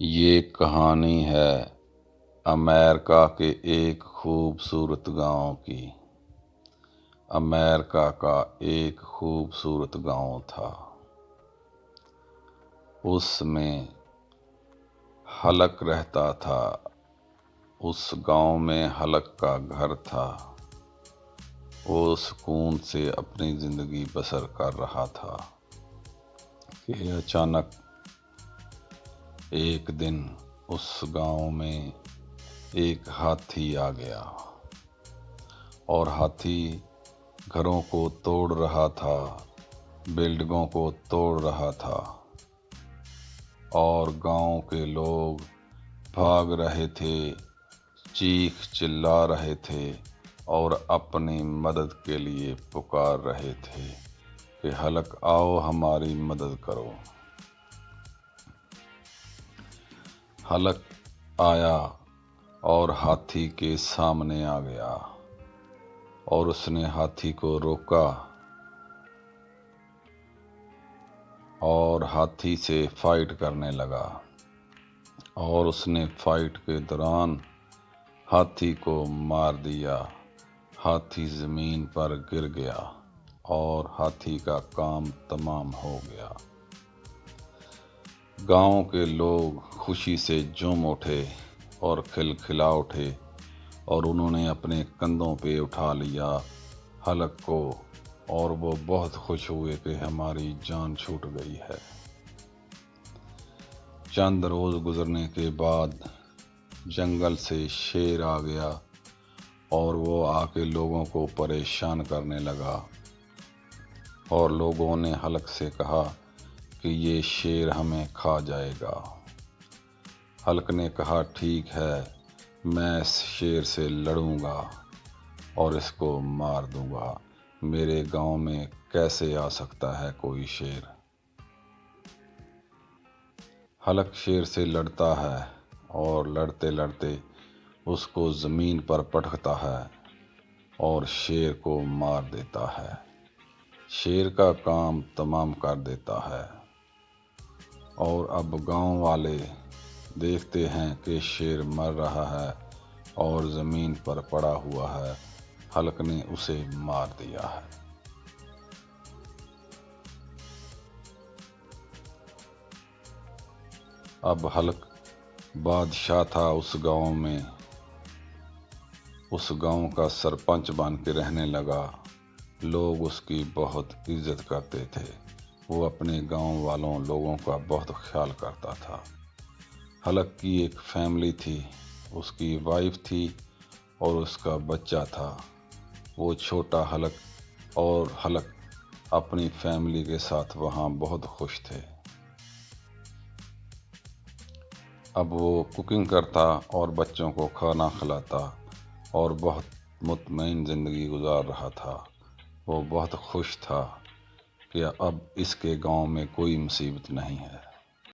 یہ کہانی ہے امریکہ کے ایک خوبصورت گاؤں کی۔ امریکہ کا ایک خوبصورت گاؤں تھا۔ اس میں ہلک رہتا تھا۔ اس گاؤں میں ہلک کا گھر تھا۔ وہ سکون سے اپنی زندگی بسر کر رہا تھا کہ اچانک ایک دن اس گاؤں میں ایک ہاتھی آ گیا، اور ہاتھی گھروں کو توڑ رہا تھا، بلڈنگوں کو توڑ رہا تھا، اور گاؤں کے لوگ بھاگ رہے تھے، چیخ چلا رہے تھے اور اپنی مدد کے لیے پکار رہے تھے کہ ہلک آؤ ہماری مدد کرو۔ ہلک آیا اور ہاتھی کے سامنے آ گیا، اور اس نے ہاتھی کو روکا اور ہاتھی سے فائٹ کرنے لگا، اور اس نے فائٹ کے دوران ہاتھی کو مار دیا۔ ہاتھی زمین پر گر گیا اور ہاتھی کا کام تمام ہو گیا۔ گاؤں کے لوگ خوشی سے جھوم اٹھے اور کھلکھلا اٹھے، اور انہوں نے اپنے کندھوں پہ اٹھا لیا ہلک کو، اور وہ بہت خوش ہوئے کہ ہماری جان چھوٹ گئی ہے۔ چند روز گزرنے کے بعد جنگل سے شیر آ گیا، اور وہ آ کے لوگوں کو پریشان کرنے لگا، اور لوگوں نے ہلک سے کہا کہ یہ شیر ہمیں کھا جائے گا۔ ہلک نے کہا ٹھیک ہے، میں اس شیر سے لڑوں گا اور اس کو مار دوں گا۔ میرے گاؤں میں کیسے آ سکتا ہے کوئی شیر؟ ہلک شیر سے لڑتا ہے، اور لڑتے لڑتے اس کو زمین پر پٹکتا ہے اور شیر کو مار دیتا ہے، شیر کا کام تمام کر دیتا ہے۔ اور اب گاؤں والے دیکھتے ہیں کہ شیر مر رہا ہے اور زمین پر پڑا ہوا ہے، ہلک نے اسے مار دیا ہے۔ اب ہلک بادشاہ تھا اس گاؤں میں، اس گاؤں کا سرپنچ بن کے رہنے لگا۔ لوگ اس کی بہت عزت کرتے تھے۔ وہ اپنے گاؤں والوں لوگوں کا بہت خیال کرتا تھا۔ ہلک کی ایک فیملی تھی، اس کی وائف تھی اور اس کا بچہ تھا۔ وہ چھوٹا ہلک اور ہلک اپنی فیملی کے ساتھ وہاں بہت خوش تھے۔ اب وہ کوکنگ کرتا اور بچوں کو کھانا کھلاتا اور بہت مطمئن زندگی گزار رہا تھا۔ وہ بہت خوش تھا کہ اب اس کے گاؤں میں کوئی مصیبت نہیں ہے۔